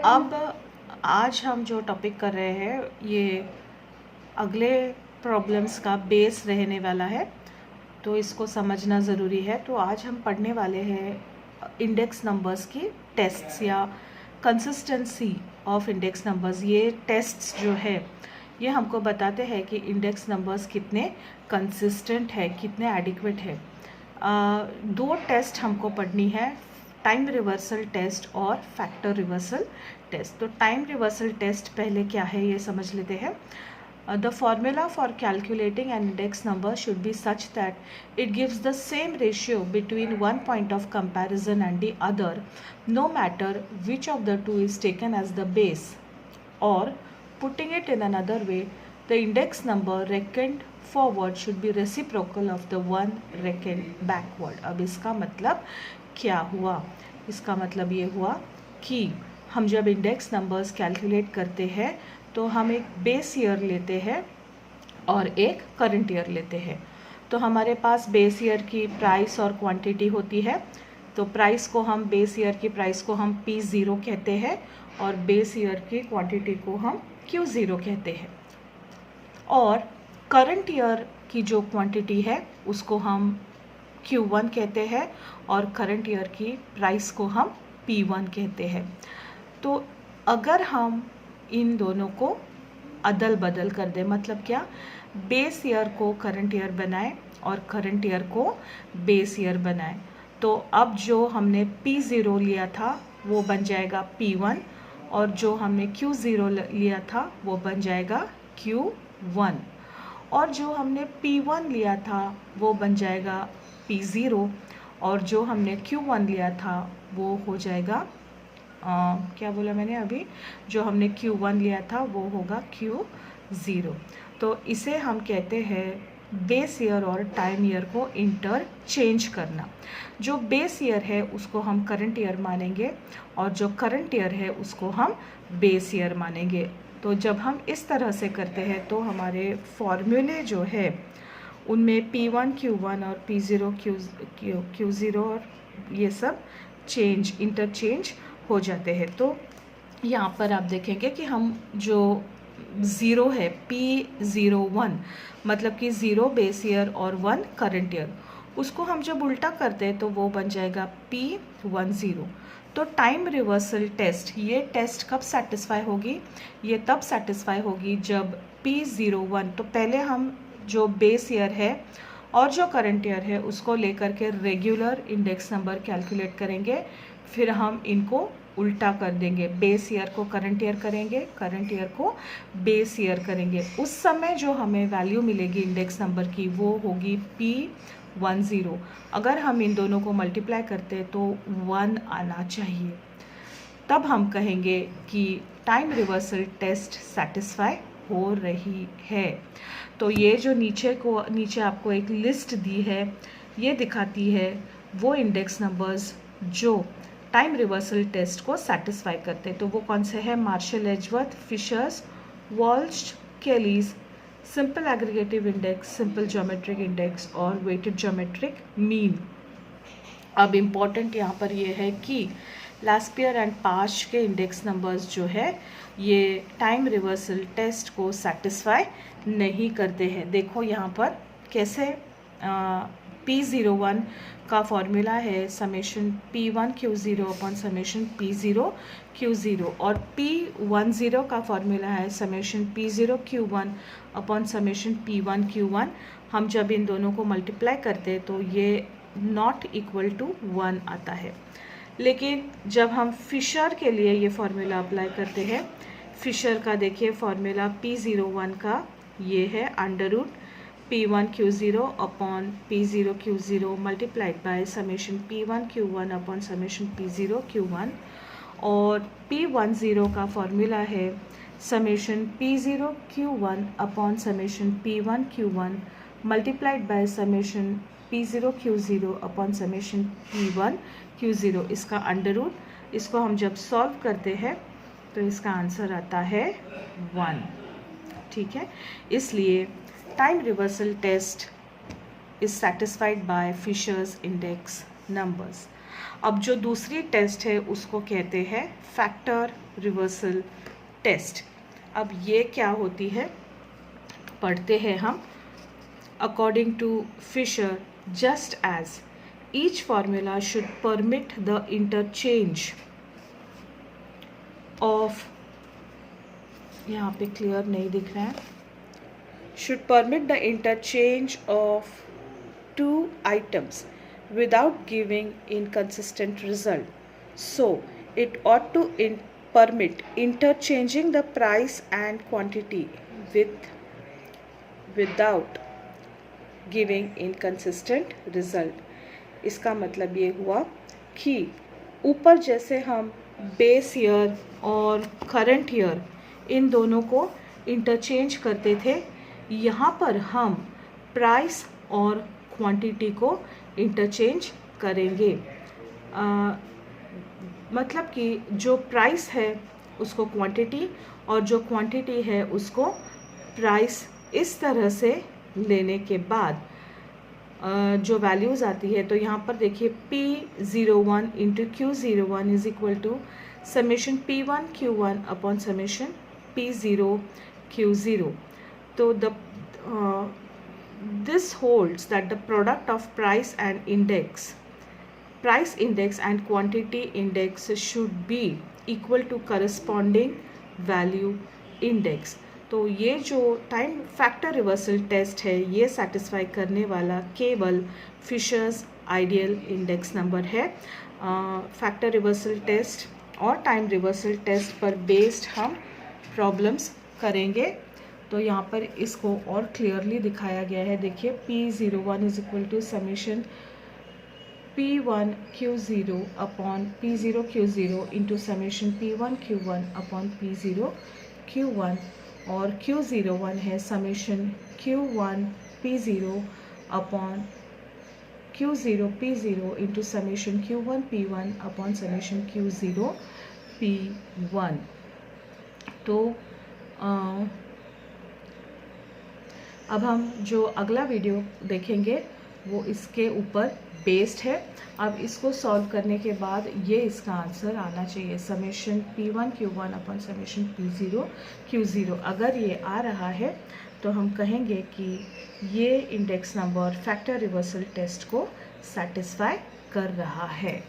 अब आज हम जो टॉपिक कर रहे हैं ये अगले प्रॉब्लम्स का बेस रहने वाला है, तो इसको समझना ज़रूरी है। तो आज हम पढ़ने वाले हैं इंडेक्स नंबर्स की टेस्ट्स या कंसिस्टेंसी ऑफ इंडेक्स नंबर्स। ये टेस्ट्स जो है ये हमको बताते हैं कि इंडेक्स नंबर्स कितने कंसिस्टेंट है, कितने एडिक्वेट है। दो टेस्ट हमको पढ़नी है, टाइम रिवर्सल टेस्ट और फैक्टर रिवर्सल टेस्ट। तो टाइम रिवर्सल टेस्ट पहले क्या है ये समझ लेते हैं। The formula for calculating an index number should be such that it gives the same ratio between one point of comparison and the other, no matter which of the two is taken as the base. Or, putting it in another way, the index number reckoned forward should be reciprocal of the one reckoned backward. अब इसका मतलब क्या हुआ? इसका मतलब ये हुआ कि हम जब इंडेक्स नंबर्स कैलकुलेट करते हैं तो हम एक बेस ईयर लेते हैं और एक करंट ईयर लेते हैं। तो हमारे पास बेस ईयर की प्राइस और क्वांटिटी होती है। तो प्राइस को हम बेस ईयर की प्राइस को हम P0 कहते हैं और बेस ईयर की क्वांटिटी को हम Q0 कहते हैं। और करंट ईयर की जो क्वांटिटी है उसको हम Q1 कहते हैं और करंट ईयर की प्राइस को हम P1 कहते हैं। तो अगर हम इन दोनों को अदल बदल कर दें, मतलब क्या, बेस ईयर को करंट ईयर बनाएं और करंट ईयर को बेस ईयर बनाएं, तो अब जो हमने P0 लिया था वो बन जाएगा P1 और जो हमने Q0 लिया था वो बन जाएगा Q1 और जो हमने P1 लिया था वो बन जाएगा P0 और जो हमने Q1 लिया था वो हो जाएगा क्या बोला मैंने अभी, जो हमने Q1 लिया था वो होगा Q0। तो इसे हम कहते हैं बेस ईयर और टाइम ईयर को इंटरचेंज करना। जो बेस ईयर है उसको हम करंट ईयर मानेंगे और जो करंट ईयर है उसको हम बेस ईयर मानेंगे। तो जब हम इस तरह से करते हैं तो हमारे फॉर्मूले जो है उनमें P1 Q1 और P0 Q0 और ये सब इंटरचेंज हो जाते हैं। तो यहाँ पर आप देखेंगे कि हम जो ज़ीरो है P01 मतलब कि ज़ीरो बेस ईयर और 1 करंट ईयर, उसको हम जब उल्टा करते हैं तो वो बन जाएगा P10। तो टाइम रिवर्सल टेस्ट, ये टेस्ट कब सेटिस्फाई होगी? ये तब सेटिस्फाई होगी जब P01, तो पहले हम जो बेस ईयर है और जो करंट ईयर है उसको लेकर के रेगुलर इंडेक्स नंबर कैलकुलेट करेंगे, फिर हम इनको उल्टा कर देंगे, बेस ईयर को करंट ईयर करेंगे, करंट ईयर को बेस ईयर करेंगे। उस समय जो हमें वैल्यू मिलेगी इंडेक्स नंबर की वो होगी P10। अगर हम इन दोनों को मल्टीप्लाई करते हैं तो 1 आना चाहिए, तब हम कहेंगे कि टाइम रिवर्सल टेस्ट सेटिस्फाई हो रही है। तो ये जो नीचे आपको एक लिस्ट दी है ये दिखाती है वो इंडेक्स नंबर्स जो टाइम रिवर्सल टेस्ट को सेटिस्फाई करते हैं। तो वो कौन से हैं? Marshall Edgeworth, Fisher's, Walsh, Kelly's, simple aggregative index, simple geometric index और वेटेड ज्योमेट्रिक मीन। अब इम्पॉर्टेंट यहाँ पर ये है कि लास्पियर एंड पाश के इंडेक्स नंबर्स जो है ये टाइम रिवर्सल टेस्ट को सेटिस्फाई नहीं करते हैं। देखो यहाँ पर कैसे P01 का फॉर्मूला है summation P1 Q0 upon summation P0 Q0 और P10 का फॉर्मूला है summation P0 Q1 upon summation P1 Q1। हम जब इन दोनों को मल्टीप्लाई करते हैं तो ये नॉट इक्वल टू 1 आता है। लेकिन जब हम फिशर के लिए ये फॉर्मूला अप्लाई करते हैं, फिशर का देखिए फॉर्मूला P01 का ये है under root P1 Q0 upon P0 Q0 multiplied by summation P1 Q1 upon summation P0 Q1 और P10 का फॉर्मूला है summation P0 Q1 upon summation P1 Q1 multiplied by summation P0 Q0 upon summation P1 Q0। इसका under root, इसको हम जब solve करते हैं तो इसका आंसर आता है 1। ठीक है, इसलिए time reversal test is satisfied by Fisher's index numbers. अब जो दूसरी टेस्ट है उसको कहते हैं फैक्टर रिवर्सल टेस्ट। अब ये क्या होती है पढ़ते हैं हम। According to Fisher, just as each formula should permit the interchange of, यहाँ पे क्लियर नहीं दिख रहा है, should permit the interchange of two items without giving inconsistent result. So, it ought to permit interchanging the price and quantity without giving inconsistent result. इसका मतलब ये हुआ कि ऊपर जैसे हम बेस ईयर और करंट ईयर इन दोनों को इंटरचेंज करते थे, यहाँ पर हम प्राइस और क्वांटिटी को इंटरचेंज करेंगे। मतलब कि जो प्राइस है उसको क्वांटिटी और जो क्वांटिटी है उसको प्राइस, इस तरह से लेने के बाद जो वैल्यूज़ आती है, तो यहाँ पर देखिए P01 into Q01 is equal to summation P1 Q1 upon summation P0 Q0. तो this holds that the product of price index and quantity index should be equal to corresponding value index. तो ये जो time factor reversal test है ये satisfy करने वाला केवल fishers ideal index number है। फैक्टर रिवर्सल टेस्ट और टाइम रिवर्सल टेस्ट पर बेस्ड हम प्रॉब्लम्स करेंगे। तो यहाँ पर इसको और क्लियरली दिखाया गया है। देखिए P01 is equal to summation P1 Q0 upon P0 Q0 into summation P1 Q1 upon P0 Q1, और Q01 है summation Q1 P0 upon Q0 P0 into summation Q1 P1 upon summation Q0 P1। तो अब हम जो अगला video देखेंगे वो इसके ऊपर बेस्ड है। अब इसको सॉल्व करने के बाद ये इसका आंसर आना चाहिए, summation P1 Q1 upon summation P0 Q0। अगर ये आ रहा है तो हम कहेंगे कि ये index number factor reversal test को सेटिस्फाई कर रहा है।